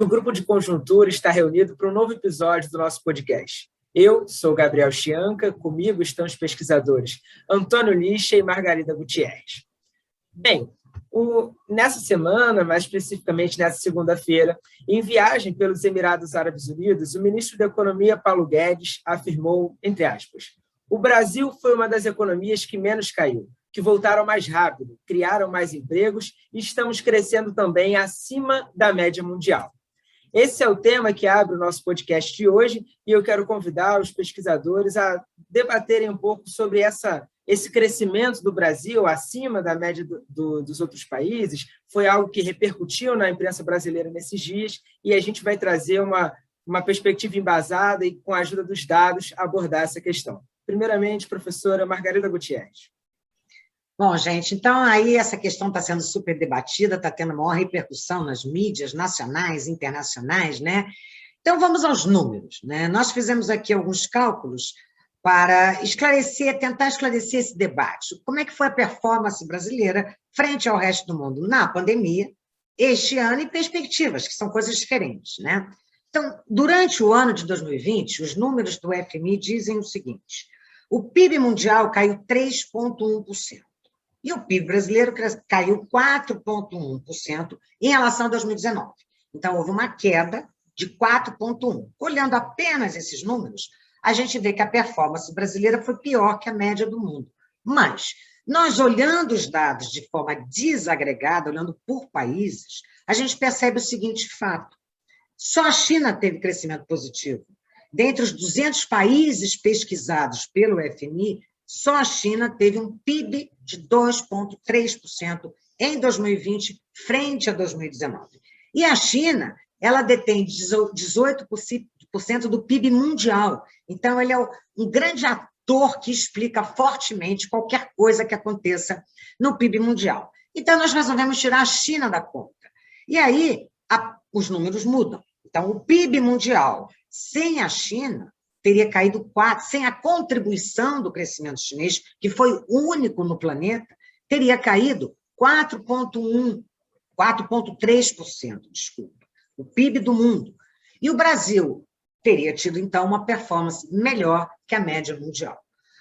O grupo de conjuntura está reunido para um novo episódio do nosso podcast. Eu sou Gabriel Chianca, comigo estão os pesquisadores Antônio Lixa e Margarida Gutierrez. Bem, nessa semana, mais especificamente nessa segunda-feira, em viagem pelos Emirados Árabes Unidos, o ministro da Economia, Paulo Guedes, afirmou, entre aspas, o Brasil foi uma das economias que menos caiu, que voltaram mais rápido, criaram mais empregos e estamos crescendo também acima da média mundial. Esse é o tema que abre o nosso podcast de hoje e eu quero convidar os pesquisadores a debaterem um pouco sobre esse crescimento do Brasil acima da média dos outros países. Foi algo que repercutiu na imprensa brasileira nesses dias e a gente vai trazer uma perspectiva embasada e, com a ajuda dos dados, abordar essa questão. Primeiramente, professora Margarida Gutierrez. Bom, gente, então aí essa questão está sendo super debatida, está tendo maior repercussão nas mídias nacionais, internacionais, né? Então vamos aos números, né? Nós fizemos aqui alguns cálculos para tentar esclarecer esse debate. Como é que foi a performance brasileira frente ao resto do mundo na pandemia, este ano, e perspectivas, que são coisas diferentes, né? Então, durante o ano de 2020, os números do FMI dizem o seguinte: o PIB mundial caiu 3,1%. E o PIB brasileiro caiu 4,1% em relação a 2019. Então, houve uma queda de 4,1%. Olhando apenas esses números, a gente vê que a performance brasileira foi pior que a média do mundo. Mas, nós olhando os dados de forma desagregada, olhando por países, a gente percebe o seguinte fato: só a China teve crescimento positivo. Dentre os 200 países pesquisados pelo FMI, só a China teve um PIB de 2,3% em 2020, frente a 2019. E a China, ela detém 18% do PIB mundial. Então, ele é um grande ator que explica fortemente qualquer coisa que aconteça no PIB mundial. Então, nós resolvemos tirar a China da conta. E aí, os números mudam. Então, o PIB mundial, sem a China, teria caído 4%, sem a contribuição do crescimento chinês, que foi único no planeta, teria caído 4,3%, desculpa, o PIB do mundo. E o Brasil teria tido, então, uma performance melhor que a média mundial.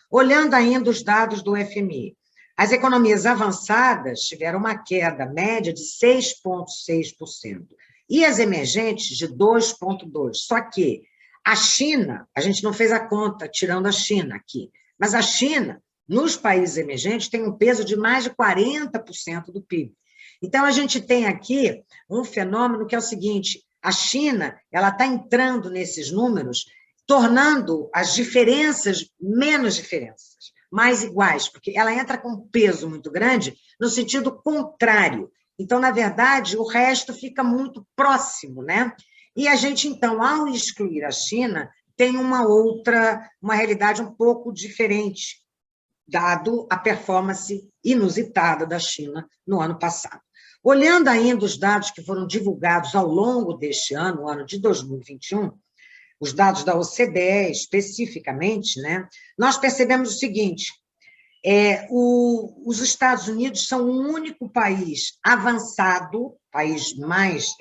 Olhando ainda os dados do FMI, as economias avançadas tiveram uma queda média de 6,6%, e as emergentes de 2,2%. Só que a China, a gente não fez a conta, tirando a China aqui, mas a China, nos países emergentes, tem um peso de mais de 40% do PIB. Então, a gente tem aqui um fenômeno que é o seguinte: a China ela está entrando nesses números, tornando as diferenças menos diferenças, mais iguais, porque ela entra com um peso muito grande no sentido contrário. Então, na verdade, o resto fica muito próximo, né? E a gente, então, ao excluir a China, tem uma realidade um pouco diferente, dado a performance inusitada da China no ano passado. Olhando ainda os dados que foram divulgados ao longo deste ano, o ano de 2021, os dados da OCDE especificamente, né, nós percebemos o seguinte: os Estados Unidos são o único país avançado, país mais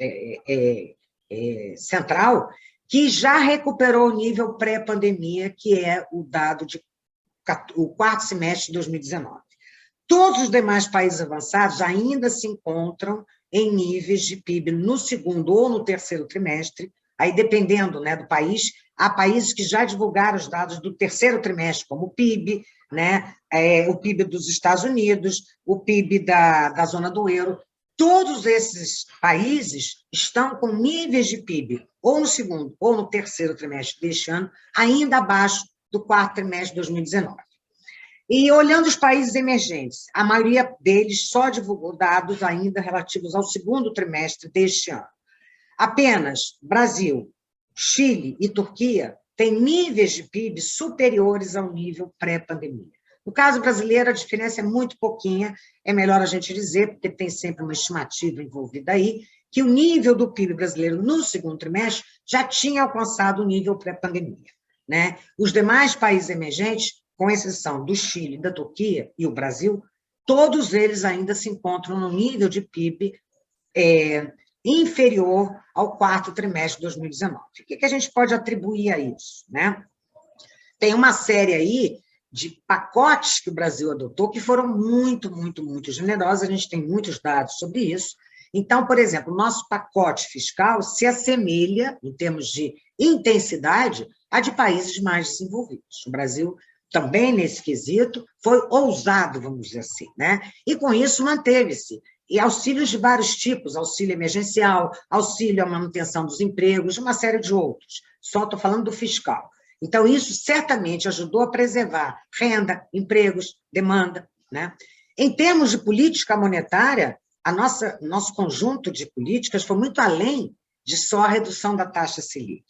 central, que já recuperou o nível pré-pandemia, que é o dado o quarto semestre de 2019. Todos os demais países avançados ainda se encontram em níveis de PIB no segundo ou no terceiro trimestre, aí dependendo, né, do país. Há países que já divulgaram os dados do terceiro trimestre, como o PIB, né, o PIB dos Estados Unidos, o PIB da zona do euro. Todos esses países estão com níveis de PIB, ou no segundo ou no terceiro trimestre deste ano, ainda abaixo do quarto trimestre de 2019. E olhando os países emergentes, a maioria deles só divulgou dados ainda relativos ao segundo trimestre deste ano. Apenas Brasil, Chile e Turquia têm níveis de PIB superiores ao nível pré-pandemia. No caso brasileiro, a diferença é muito pouquinha, é melhor a gente dizer, porque tem sempre uma estimativa envolvida aí, que o nível do PIB brasileiro no segundo trimestre já tinha alcançado o nível pré-pandemia, né? Os demais países emergentes, com exceção do Chile, da Turquia e o Brasil, todos eles ainda se encontram no nível de PIB inferior ao quarto trimestre de 2019. O que a gente pode atribuir a isso, né? Tem uma série aí de pacotes que o Brasil adotou que foram muito, muito, muito generosos, a gente tem muitos dados sobre isso. Então, por exemplo, o nosso pacote fiscal se assemelha, em termos de intensidade, a de países mais desenvolvidos. O Brasil também, nesse quesito, foi ousado, vamos dizer assim, né? E, com isso, manteve-se. E auxílios de vários tipos, auxílio emergencial, auxílio à manutenção dos empregos, uma série de outros. Só estou falando do fiscal. Então, isso certamente ajudou a preservar renda, empregos, demanda, né? Em termos de política monetária, nosso conjunto de políticas foi muito além de só a redução da taxa Selic.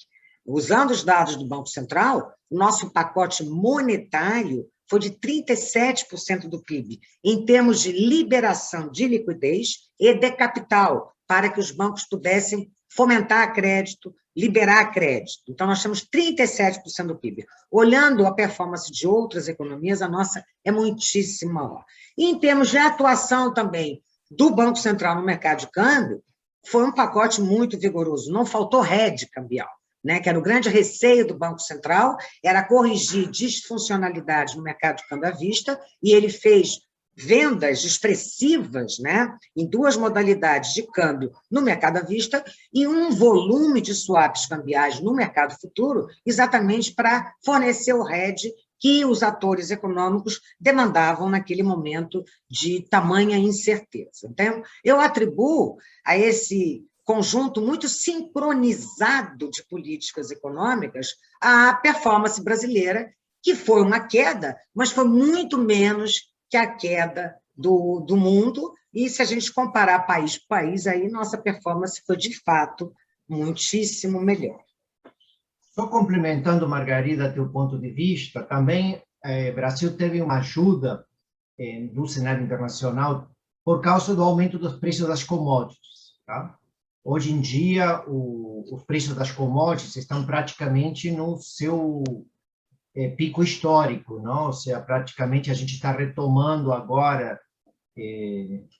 Usando os dados do Banco Central, o nosso pacote monetário foi de 37% do PIB, em termos de liberação de liquidez e de capital, para que os bancos pudessem fomentar crédito, liberar crédito. Então, nós temos 37% do PIB. Olhando a performance de outras economias, a nossa é muitíssimo maior. E, em termos de atuação também do Banco Central no mercado de câmbio, foi um pacote muito vigoroso, não faltou hedge cambial, né, que era o grande receio do Banco Central, era corrigir disfuncionalidades no mercado de câmbio à vista, e ele fez vendas expressivas, né, em duas modalidades de câmbio no mercado à vista e um volume de swaps cambiais no mercado futuro, exatamente para fornecer o hedge que os atores econômicos demandavam naquele momento de tamanha incerteza. Então, eu atribuo a esse conjunto muito sincronizado de políticas econômicas a performance brasileira, que foi uma queda, mas foi muito menos que a queda do mundo, e se a gente comparar país por país, aí nossa performance foi, de fato, muitíssimo melhor. Só complementando, Margarida, teu ponto de vista, também o Brasil teve uma ajuda do cenário internacional por causa do aumento dos preços das commodities, tá? Hoje em dia, os preços das commodities estão praticamente no seu pico histórico, não? Ou seja, praticamente a gente está retomando agora,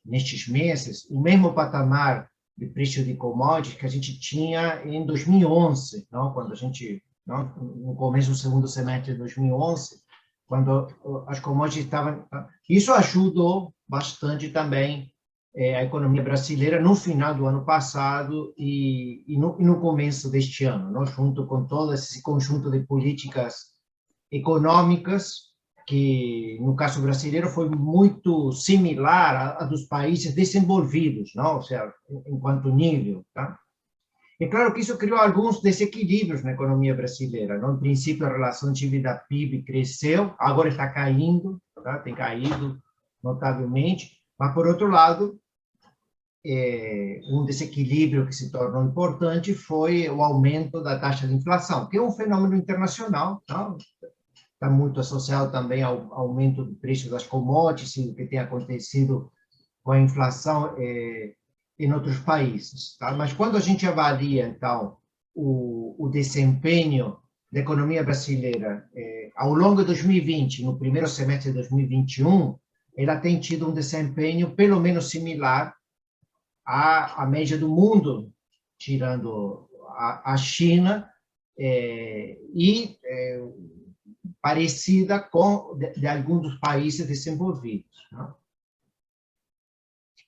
nestes meses, o mesmo patamar de preço de commodities que a gente tinha em 2011, não? Quando a gente, não? No começo do segundo semestre de 2011, quando as commodities estavam... Isso ajudou bastante também a economia brasileira no final do ano passado e no começo deste ano, não? Junto com todo esse conjunto de políticas econômicas que, no caso brasileiro, foi muito similar a dos países desenvolvidos, não? Ou seja, enquanto nível, tá? É claro que isso criou alguns desequilíbrios na economia brasileira, não? No princípio, a relação dívida-PIB cresceu, agora está caindo, tá? Tem caído notavelmente, mas, por outro lado, um desequilíbrio que se tornou importante foi o aumento da taxa de inflação, que é um fenômeno internacional, não? Está muito associado também ao aumento do preço das commodities, o que tem acontecido com a inflação em outros países, tá? Mas quando a gente avalia, então, o desempenho da economia brasileira ao longo de 2020, no primeiro semestre de 2021, ela tem tido um desempenho pelo menos similar à média do mundo, tirando a China, e parecida com de alguns dos países desenvolvidos, não?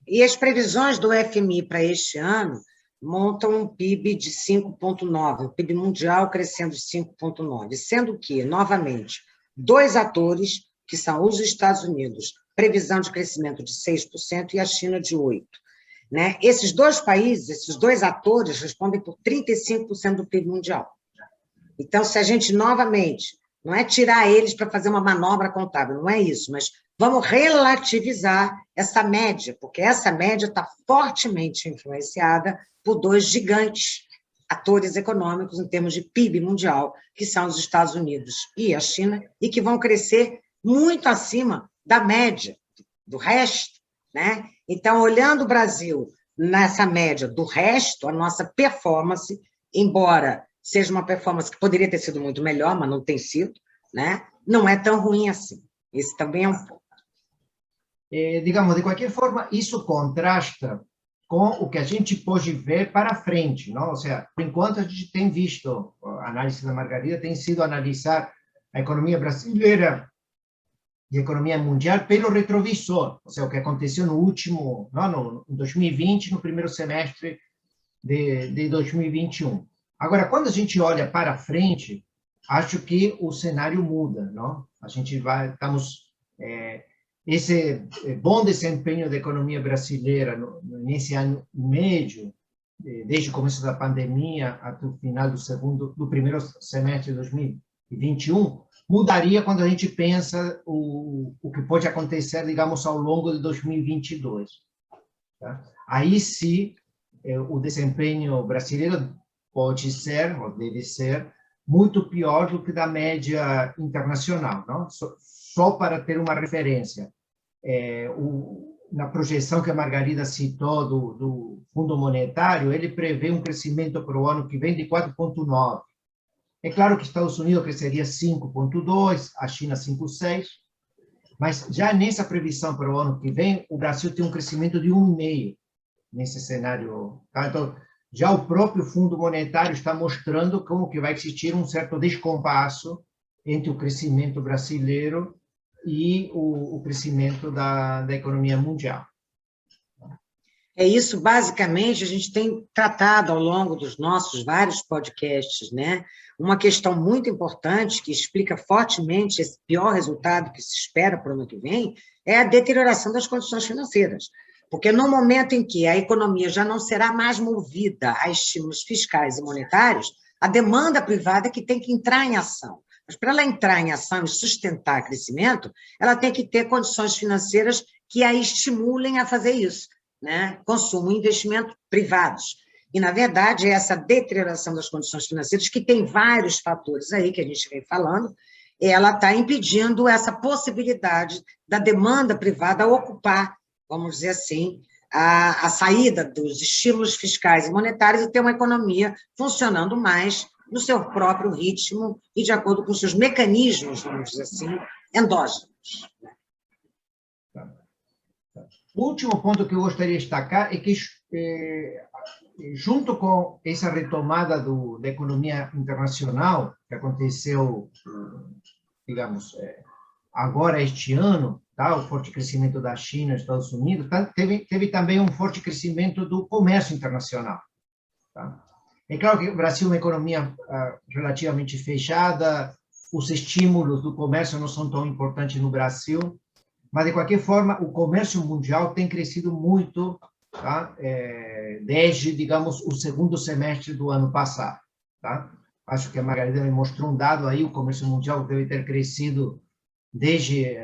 E as previsões do FMI para este ano montam um PIB de 5,9, o PIB mundial crescendo de 5,9, sendo que, novamente, dois atores, que são os Estados Unidos, previsão de crescimento de 6% e a China de 8%. Né? Esses dois países, esses dois atores, respondem por 35% do PIB mundial. Então, se a gente, novamente, não é tirar eles para fazer uma manobra contábil, não é isso, mas vamos relativizar essa média, porque essa média está fortemente influenciada por dois gigantes atores econômicos em termos de PIB mundial, que são os Estados Unidos e a China, e que vão crescer muito acima da média do resto, né? Então, olhando o Brasil nessa média do resto, a nossa performance, embora seja uma performance que poderia ter sido muito melhor, mas não tem sido, né? Não é tão ruim assim. Esse também é um ponto. Digamos, de qualquer forma, isso contrasta com o que a gente pode ver para frente, não? Ou seja, por enquanto a gente tem visto, a análise da Margarida tem sido analisar a economia brasileira e a economia mundial pelo retrovisor, ou seja, o que aconteceu no último, não, em 2020, no primeiro semestre de 2021. Agora, quando a gente olha para frente, acho que o cenário muda, não? A gente estamos esse bom desempenho da economia brasileira nesse ano e meio, desde o começo da pandemia até o final do primeiro semestre de 2021, mudaria quando a gente pensa o que pode acontecer, digamos, ao longo de 2022. Tá? Aí sim, o desempenho brasileiro pode ser, ou deve ser, muito pior do que da média internacional, não? Só para ter uma referência, na projeção que a Margarida citou do Fundo Monetário, ele prevê um crescimento para o ano que vem de 4,9%. É claro que Estados Unidos cresceria 5,2%, a China 5,6%, mas já nessa previsão para o ano que vem, o Brasil tem um crescimento de 1,5% nesse cenário. Tá? Então, já o próprio Fundo Monetário está mostrando como que vai existir um certo descompasso entre o crescimento brasileiro e o crescimento da economia mundial. É isso, basicamente, a gente tem tratado ao longo dos nossos vários podcasts, né? Uma questão muito importante que explica fortemente esse pior resultado que se espera para o ano que vem é a deterioração das condições financeiras. Porque no momento em que a economia já não será mais movida a estímulos fiscais e monetários, a demanda privada é que tem que entrar em ação. Mas para ela entrar em ação e sustentar crescimento, ela tem que ter condições financeiras que a estimulem a fazer isso, né? Consumo e investimento privados. E, na verdade, essa deterioração das condições financeiras, que tem vários fatores aí que a gente vem falando, ela está impedindo essa possibilidade da demanda privada ocupar, vamos dizer assim, a saída dos estímulos fiscais e monetários e ter uma economia funcionando mais no seu próprio ritmo e de acordo com os seus mecanismos, vamos dizer assim, endógenos. O último ponto que eu gostaria de destacar é que, junto com essa retomada da economia internacional, que aconteceu, digamos, agora este ano, tá? O forte crescimento da China e Estados Unidos, tá? Teve também um forte crescimento do comércio internacional. Tá? É claro que o Brasil é uma economia relativamente fechada, os estímulos do comércio não são tão importantes no Brasil, mas, de qualquer forma, o comércio mundial tem crescido muito, tá? Desde, digamos, o segundo semestre do ano passado. Tá? Acho que a Margarida me mostrou um dado aí, o comércio mundial deve ter crescido desde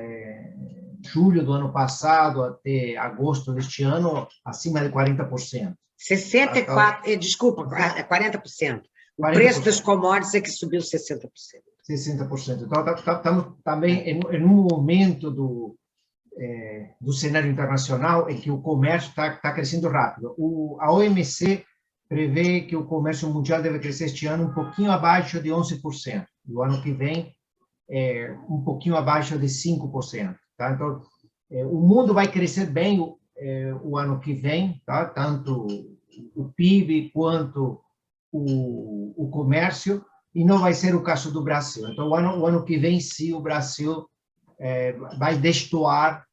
julho do ano passado até agosto deste ano, acima de 40%. 64%, desculpa, 40%. O preço dos commodities é que subiu 60%. 60%. Então, estamos também em um momento do cenário internacional em que o comércio está crescendo rápido. A OMC prevê que o comércio mundial deve crescer este ano um pouquinho abaixo de 11%. No ano que vem, um pouquinho abaixo de 5%. Tá? Então, o mundo vai crescer bem o ano que vem, tá? Tanto o PIB quanto o comércio, e não vai ser o caso do Brasil. Então, o ano que vem, sim, o Brasil vai destoar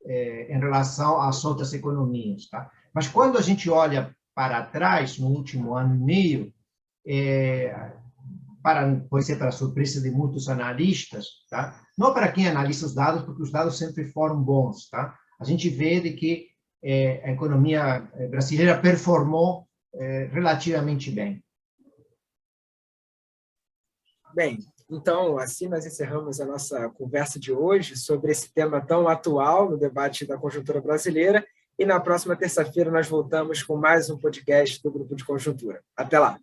em relação às outras economias. Tá? Mas quando a gente olha para trás, no último ano e meio, pode ser para surpresa de muitos analistas, tá? Não para quem analisa os dados, porque os dados sempre foram bons. Tá? A gente vê de que a economia brasileira performou relativamente bem. Bem, então, assim nós encerramos a nossa conversa de hoje sobre esse tema tão atual no debate da conjuntura brasileira, e na próxima terça-feira nós voltamos com mais um podcast do Grupo de Conjuntura. Até lá!